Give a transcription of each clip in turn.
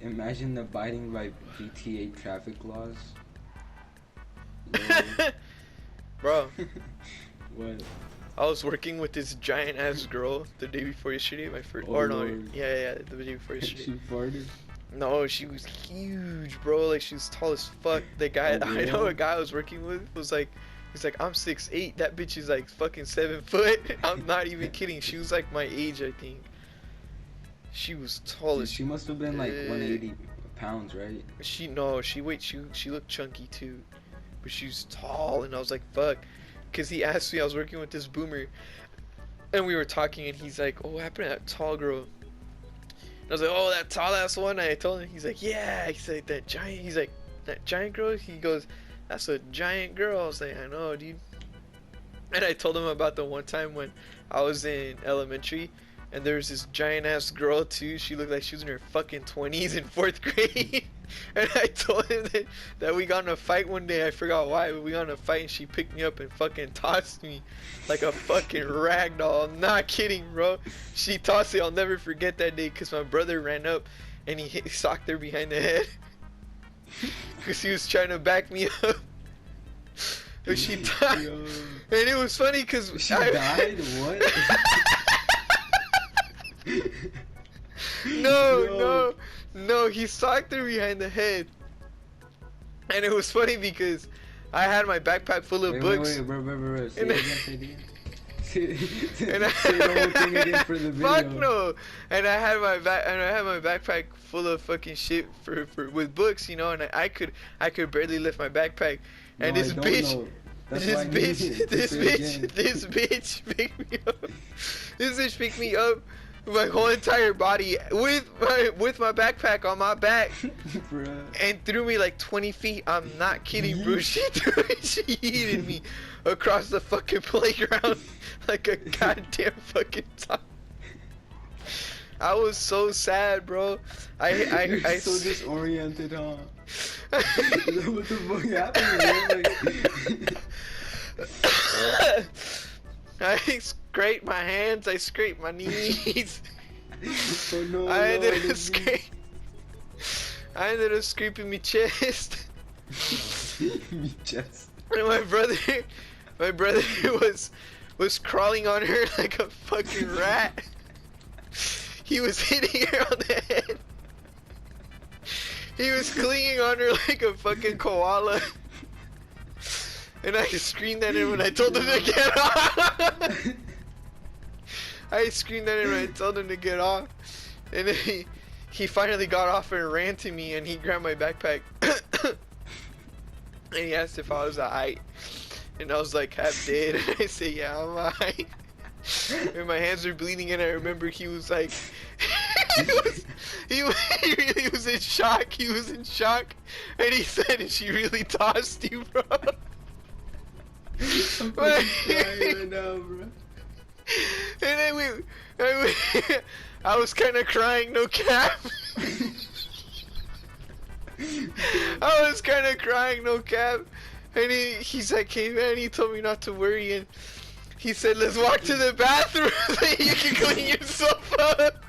Imagine abiding by GTA traffic laws. Bro. What? I was working with this giant ass girl the day before yesterday. My first, or no, yeah, the day before yesterday. She farted. No, she was huge, bro. Like she was tall as fuck. The guy, I know a guy I was working with was like, he's like, I'm 6'8". That bitch is like fucking 7 foot. I'm not even kidding. She was like my age, I think. She was tall as. She must have been like 180 pounds, right? She looked chunky too, but she was tall, and I was like, fuck. Cause he asked me, I was working with this boomer, and we were talking, and he's like, "Oh, what happened to that tall girl?" And I was like, "Oh, that tall ass one." And I told him, he's like, "Yeah." He's like, "That giant." He's like, "That giant girl." He goes, "That's a giant girl." I was like, "I know, dude." And I told him about the one time when I was in elementary, and there was this giant ass girl too. She looked like she was in her fucking 20s in 4th grade. And I told him that we got in a fight one day. I forgot why, but we got in a fight, and she picked me up and fucking tossed me like a fucking rag doll. I'm not kidding, bro. She tossed me. I'll never forget that day, because my brother ran up and he socked her behind the head because he was trying to back me up. But she died. And it was funny because she died? What? No, he socked her behind the head. And it was funny because I had my backpack full of books. Wait, bro. Say it again. And say the whole thing again for the video. Fuck no. And I had my backpack full of fucking shit for with books, you know, and I could barely lift my backpack. And this bitch picked me up. This bitch picked me up, my whole entire body with my backpack on my back and threw me like 20 feet. I'm not kidding, bro. She yeeted me across the fucking playground like a goddamn fucking top. I was so sad, bro. I so disoriented, huh? What the fuck happened, man? Like... I scraped my hands, I scraped my knees. Oh no, I ended up scraping my chest. Me chest. And my brother was crawling on her like a fucking rat. He was hitting her on the head. He was clinging on her like a fucking koala. And I screamed at him when I told him to get off. I screamed at him when I told him to get off. And then he finally got off and ran to me, and he grabbed my backpack. And he asked if I was alright. And I was like half dead. And I said, yeah, I'm alright. And my hands were bleeding, and I remember he was like, he really was in shock. He was in shock. And he said, she really tossed you, bro. I'm fucking crying right now, bro. And then I was kind of crying, no cap. I was kind of crying, no cap. And he's like, hey man, he told me not to worry, and he said, let's walk to the bathroom so you can clean yourself up.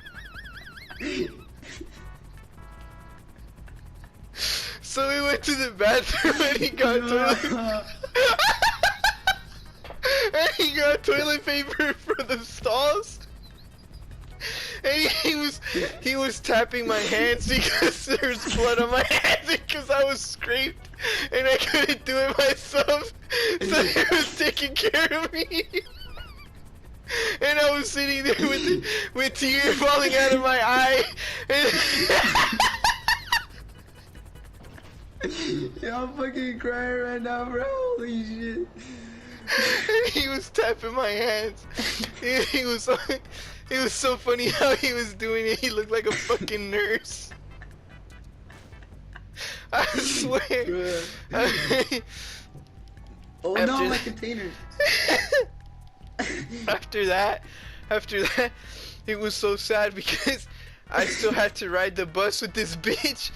So we went to the bathroom, and he got and he got toilet paper for the stalls. And he was tapping my hands because there was blood on my hands because I was scraped and I couldn't do it myself. So he was taking care of me. And I was sitting there with tears falling out of my eye. Yeah, I'm fucking crying right now, bro. Holy shit. And he was tapping my hands. He was so funny how he was doing it. He looked like a fucking nurse. I swear. Oh no, my container. After that, it was so sad because I still had to ride the bus with this bitch.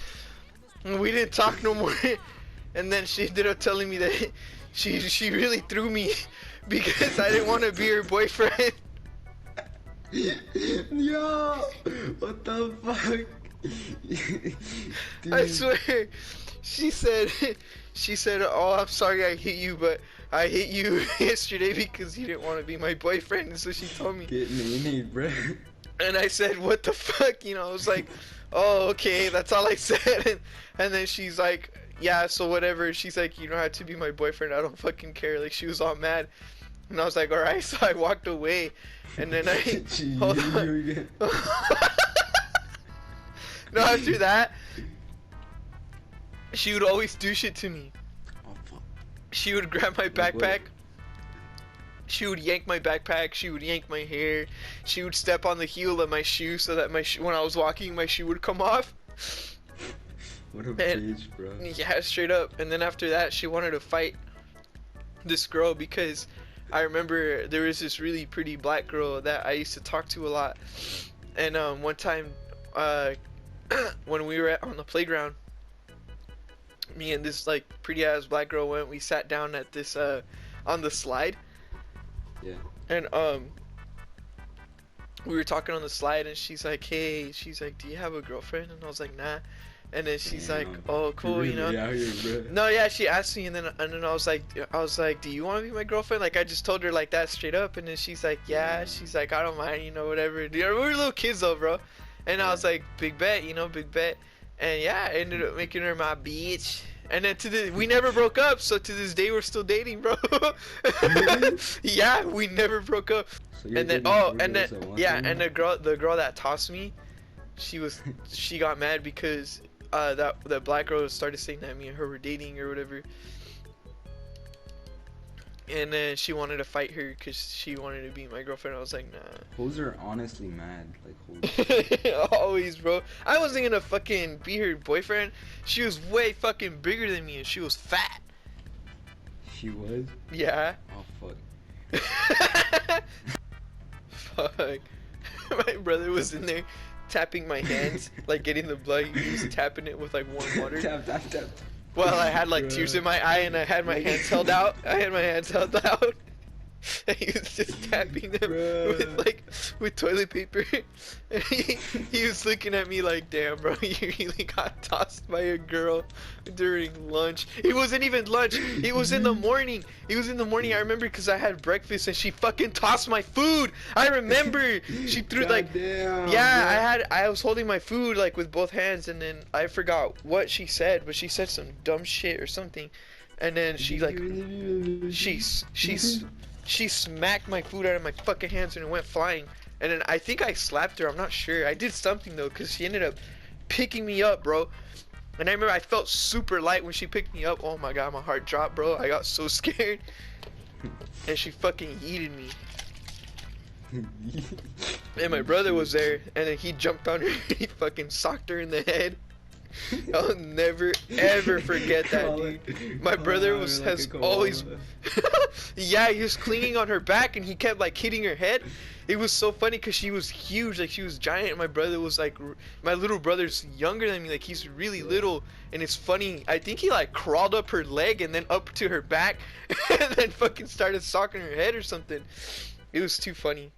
And we didn't talk no more. And then she ended up telling me that she really threw me because I didn't want to be her boyfriend. Yo, what the fuck? I Dude, swear, she said, she said, "Oh, I'm sorry I hit you, but I hit you yesterday because you didn't want to be my boyfriend." And so she told me, get me, bro. and I said, "What the fuck?" You know, I was like, "Oh, okay, that's all I said." And then she's like, "Yeah, so whatever." She's like, "You don't have to be my boyfriend. I don't fucking care." Like she was all mad, and I was like, "All right." So I walked away, and then I She hold hit on. you again. No, after that, she would always do shit to me. Oh fuck. She would grab my Like what? backpack. She would yank my backpack. She would yank my hair. She would step on the heel of my shoe so that when I was walking, my shoe would come off. What a And- bitch, bro. Yeah, straight up. And then after that, she wanted to fight this girl because I remember there was this really pretty black girl that I used to talk to a lot. And one time, when we were on the playground, me and this like pretty ass black girl went. We sat down at this on the slide. Yeah. And we were talking on the slide, and she's like, "Hey," she's like, "Do you have a girlfriend?" And I was like, "Nah." And then she's like, Damn. "Oh, cool, You're you know." really out here, bro. No, yeah, she asked me, and then I was like, "Do you want to be my girlfriend?" Like I just told her like that straight up, and then she's like, "Yeah." Yeah. She's like, "I don't mind, you know, whatever." We were little kids though, bro. And I was like, "Big bet, you know, big bet." And yeah, I ended up making her my bitch. And then we never broke up, so to this day we're still dating, bro. Really? Yeah, we never broke up. So you're And then dating four and then girls at one yeah, time? and the girl that tossed me, she got mad because that black girl started saying that me and her were dating or whatever. And then she wanted to fight her because she wanted to be my girlfriend. I was like, nah. Hoes are honestly mad. Like, holy shit. Always, bro. I wasn't gonna fucking be her boyfriend. She was way fucking bigger than me and she was fat. She was? Yeah. Oh, fuck. Fuck. My brother was in there tapping my hands, like getting the blood. He was tapping it with like warm water. Tap, tap, tap. Well, I had like tears in my eye and I had my hands held out. And he was just tapping them with toilet paper. And he was looking at me like, "Damn, bro, you really got tossed by a girl during lunch." It wasn't even lunch. It was in the morning. It was in the morning. I remember because I had breakfast and she fucking tossed my food. I remember she threw like, Goddamn, yeah, bro. I was holding my food like with both hands, and then I forgot what she said, but she said some dumb shit or something, and then she like she smacked my food out of my fucking hands and it went flying. And then I think I slapped her. I'm not sure. I did something though, because she ended up picking me up, bro. And I remember I felt super light when she picked me up. Oh my god, my heart dropped, bro. I got so scared. And she fucking yeeted me. And my brother was there, and then he jumped on her. He fucking socked her in the head. I'll never ever forget that, dude. My brother has always yeah, he was clinging on her back and he kept like hitting her head. It was so funny because she was huge, like she was giant, and my brother was like, my little brother's younger than me, like he's really little. And it's funny, I think he like crawled up her leg and then up to her back and then fucking started socking her head or something. It was too funny.